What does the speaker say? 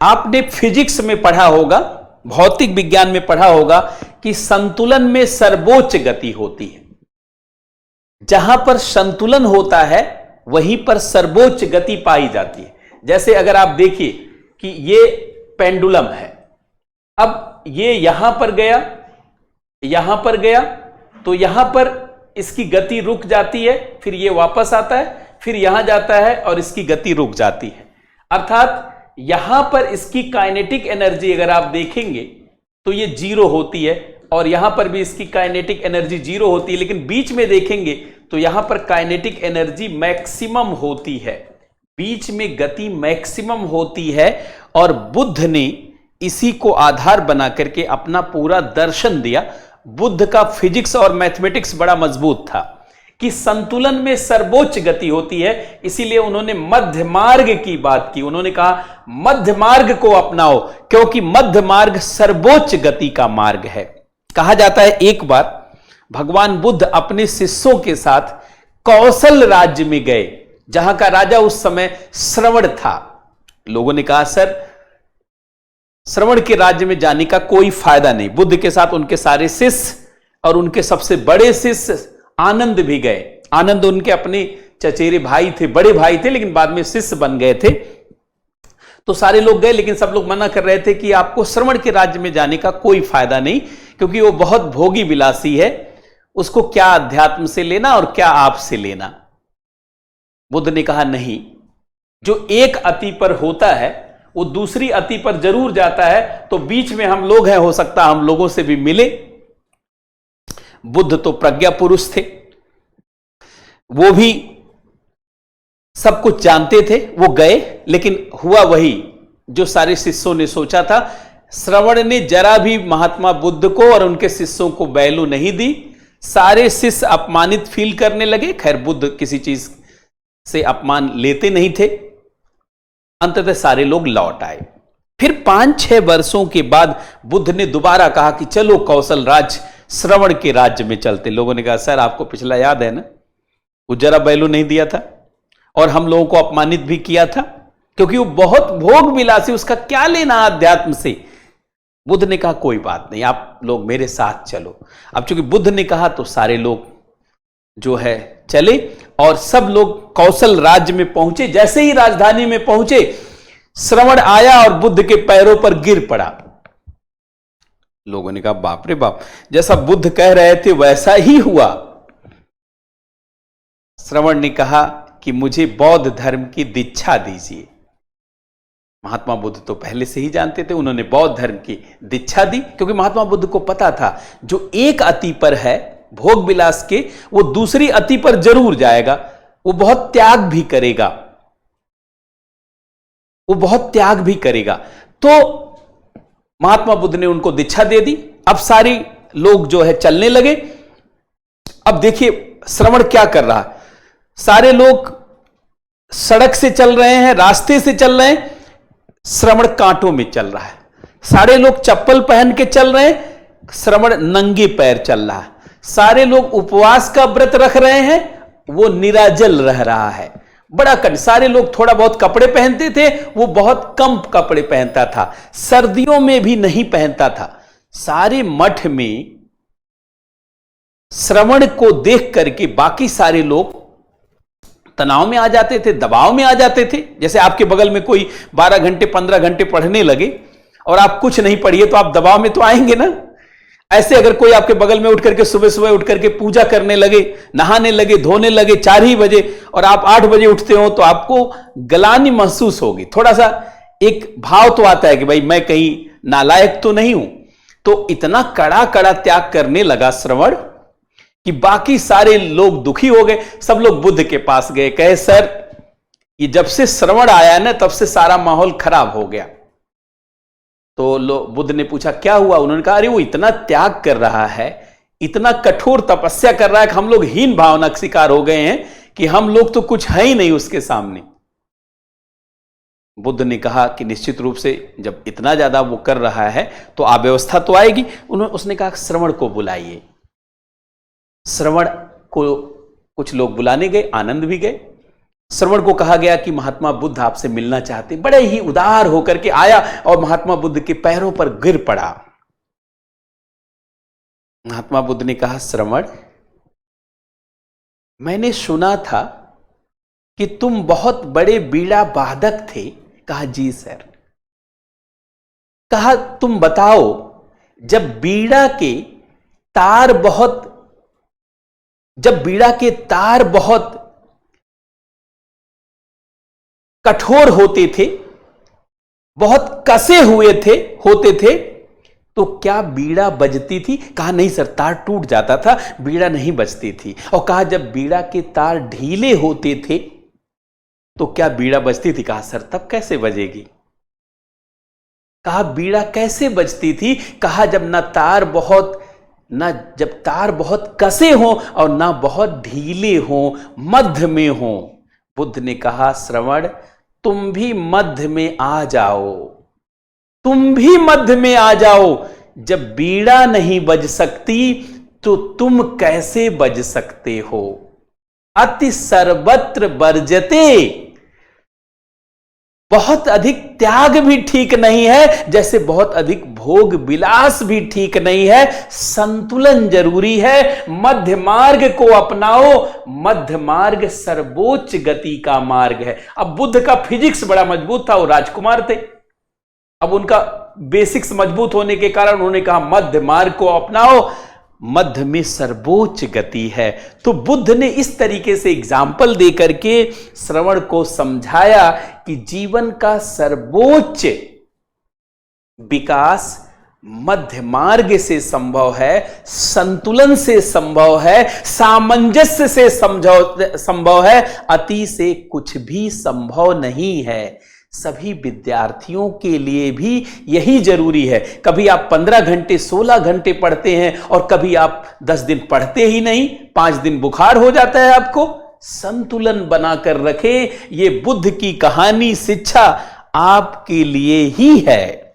आपने फिजिक्स में पढ़ा होगा, भौतिक विज्ञान में पढ़ा होगा कि संतुलन में सर्वोच्च गति होती है। जहां पर संतुलन होता है वहीं पर सर्वोच्च गति पाई जाती है। जैसे अगर आप देखिए कि ये पेंडुलम है, अब ये यहां पर गया, यहां पर गया, तो यहां पर इसकी गति रुक जाती है, फिर ये वापस आता है, फिर यहां जाता है और इसकी गति रुक जाती है। अर्थात यहां पर इसकी काइनेटिक एनर्जी अगर आप देखेंगे तो ये जीरो होती है, और यहां पर भी इसकी काइनेटिक एनर्जी जीरो होती है, लेकिन बीच में देखेंगे तो यहां पर काइनेटिक एनर्जी मैक्सिमम होती है, बीच में गति मैक्सिमम होती है। और बुद्ध ने इसी को आधार बना करके अपना पूरा दर्शन दिया। बुद्ध का फिजिक्स और मैथमेटिक्स बड़ा मजबूत था कि संतुलन में सर्वोच्च गति होती है, इसीलिए उन्होंने मध्य मार्ग की बात की। उन्होंने कहा मध्य मार्ग को अपनाओ, क्योंकि मध्य मार्ग सर्वोच्च गति का मार्ग है। कहा जाता है एक बार भगवान बुद्ध अपने शिष्यों के साथ कौशल राज्य में गए, जहां का राजा उस समय श्रवण था। लोगों ने कहा सर, श्रवण के राज्य में जाने का कोई फायदा नहीं। बुद्ध के साथ उनके सारे शिष्य और उनके सबसे बड़े शिष्य आनंद भी गए। आनंद उनके अपने चचेरे भाई थे, बड़े भाई थे, लेकिन बाद में शिष्य बन गए थे। तो सारे लोग गए, लेकिन सब लोग मना कर रहे थे कि आपको श्रवण के राज्य में जाने का कोई फायदा नहीं, क्योंकि वो बहुत भोगी विलासी है, उसको क्या अध्यात्म से लेना और क्या आपसे लेना। बुद्ध ने कहा नहीं, जो एक अति पर होता है वो दूसरी अति पर जरूर जाता है, तो बीच में हम लोग हैं, हो सकता हम लोगों से भी मिले। बुद्ध तो प्रज्ञा पुरुष थे, वो भी सब कुछ जानते थे। वो गए, लेकिन हुआ वही जो सारे शिष्यों ने सोचा था। श्रवण ने जरा भी महात्मा बुद्ध को और उनके शिष्यों को वैल्यू नहीं दी। सारे शिष्य अपमानित फील करने लगे। खैर, बुद्ध किसी चीज से अपमान लेते नहीं थे। अंततः सारे लोग लौट आए। फिर 5-6 वर्षों के बाद बुद्ध ने दोबारा कहा कि चलो कौशल राज्य, श्रवण के राज्य में चलते। लोगों ने कहा सर, आपको पिछला याद है ना, वो जरा वैल्यू नहीं दिया था और हम लोगों को अपमानित भी किया था, क्योंकि वो बहुत भोग विलासी, उसका क्या लेना अध्यात्म से। बुद्ध ने कहा कोई बात नहीं, आप लोग मेरे साथ चलो। अब चूंकि बुद्ध ने कहा तो सारे लोग जो है चले, और सब लोग कौशल राज्य में पहुंचे। जैसे ही राजधानी में पहुंचे, श्रवण आया और बुद्ध के पैरों पर गिर पड़ा। लोगों ने कहा बाप रे बाप, जैसा बुद्ध कह रहे थे वैसा ही हुआ। श्रवण ने कहा कि मुझे बौद्ध धर्म की दीक्षा दीजिए। महात्मा बुद्ध तो पहले से ही जानते थे, उन्होंने बौद्ध धर्म की दीक्षा दी, क्योंकि महात्मा बुद्ध को पता था जो एक अति पर है भोग विलास के, वो दूसरी अति पर जरूर जाएगा। वो बहुत त्याग भी करेगा, वो बहुत त्याग भी करेगा। तो महात्मा बुद्ध ने उनको दीक्षा दे दी। अब सारे लोग जो है चलने लगे। अब देखिए श्रवण क्या कर रहा है। सारे लोग सड़क से चल रहे हैं, रास्ते से चल रहे हैं, श्रवण कांटों में चल रहा है। सारे लोग चप्पल पहन के चल रहे हैं, श्रवण नंगे पैर चल रहा है। सारे लोग उपवास का व्रत रख रहे हैं, वो निराजल रह रहा है। बड़ा कट। सारे लोग थोड़ा बहुत कपड़े पहनते थे, वो बहुत कम कपड़े पहनता था, सर्दियों में भी नहीं पहनता था। सारे मठ में श्रवण को देख करके बाकी सारे लोग तनाव में आ जाते थे, दबाव में आ जाते थे। जैसे आपके बगल में कोई 12 घंटे 15 घंटे पढ़ने लगे और आप कुछ नहीं पढ़िए तो आप दबाव में तो आएंगे ना। ऐसे अगर कोई आपके बगल में उठ करके सुबह सुबह उठ करके पूजा करने लगे, नहाने लगे, धोने लगे 4 ही बजे, और आप 8 बजे उठते हो, तो आपको गलानी महसूस होगी। थोड़ा सा एक भाव तो आता है कि भाई मैं कहीं नालायक तो नहीं हूं। तो इतना कड़ा कड़ा त्याग करने लगा श्रवण कि बाकी सारे लोग दुखी हो गए। सब लोग बुद्ध के पास गए, कहे सर ये जब से श्रवण आया ना तब से सारा माहौल खराब हो गया। तो बुद्ध ने पूछा क्या हुआ। उन्होंने कहा अरे वो इतना त्याग कर रहा है, इतना कठोर तपस्या कर रहा है कि हम लोग हीन भावना का शिकार हो गए हैं कि हम लोग तो कुछ है ही नहीं उसके सामने। बुद्ध ने कहा कि निश्चित रूप से जब इतना ज्यादा वो कर रहा है तो अव्यवस्था तो आएगी। उसने कहा श्रवण को बुलाइए। श्रवण को कुछ लोग बुलाने गए, आनंद भी गए। श्रवण को कहा गया कि महात्मा बुद्ध आपसे मिलना चाहते। बड़े ही उदार होकर के आया और महात्मा बुद्ध के पैरों पर गिर पड़ा। महात्मा बुद्ध ने कहा, श्रवण, मैंने सुना था कि तुम बहुत बड़े बीड़ा वादक थे। कहा, जी सर। कहा, तुम बताओ, जब बीड़ा के तार बहुत कठोर होते थे, बहुत कसे हुए होते थे, तो क्या बीड़ा बजती थी? कहा, नहीं सर, तार टूट जाता था, बीड़ा नहीं बजती थी। और कहा, जब बीड़ा के तार ढीले होते थे तो क्या बीड़ा बजती थी? कहा, सर, तब कैसे बजेगी? कहा, बीड़ा कैसे बजती थी? कहा, जब तार बहुत कसे हो और ना बहुत ढीले हो, मध्य में हो। बुद्ध ने कहा, श्रवण, तुम भी मध्य में आ जाओ, तुम भी मध्य में आ जाओ। जब बीड़ा नहीं बज सकती तो तुम कैसे बज सकते हो? अति सर्वत्र वर्जते। बहुत अधिक त्याग भी ठीक नहीं है, जैसे बहुत अधिक भोग विलास भी ठीक नहीं है। संतुलन जरूरी है। मध्य मार्ग को अपनाओ। मध्य मार्ग सर्वोच्च गति का मार्ग है। अब बुद्ध का फिजिक्स बड़ा मजबूत था, वो राजकुमार थे। अब उनका बेसिक्स मजबूत होने के कारण उन्होंने कहा, मध्य मार्ग को अपनाओ, मध्य में सर्वोच्च गति है। तो बुद्ध ने इस तरीके से एग्जाम्पल देकर के श्रवण को समझाया कि जीवन का सर्वोच्च विकास मध्य मार्ग से संभव है, संतुलन से संभव है, सामंजस्य से संभव है। अति से कुछ भी संभव नहीं है। सभी विद्यार्थियों के लिए भी यही जरूरी है। कभी आप 15 घंटे 16 घंटे पढ़ते हैं और कभी आप 10 दिन पढ़ते ही नहीं, 5 दिन बुखार हो जाता है आपको। संतुलन बनाकर रखें। ये बुद्ध की कहानी, शिक्षा आपके लिए ही है।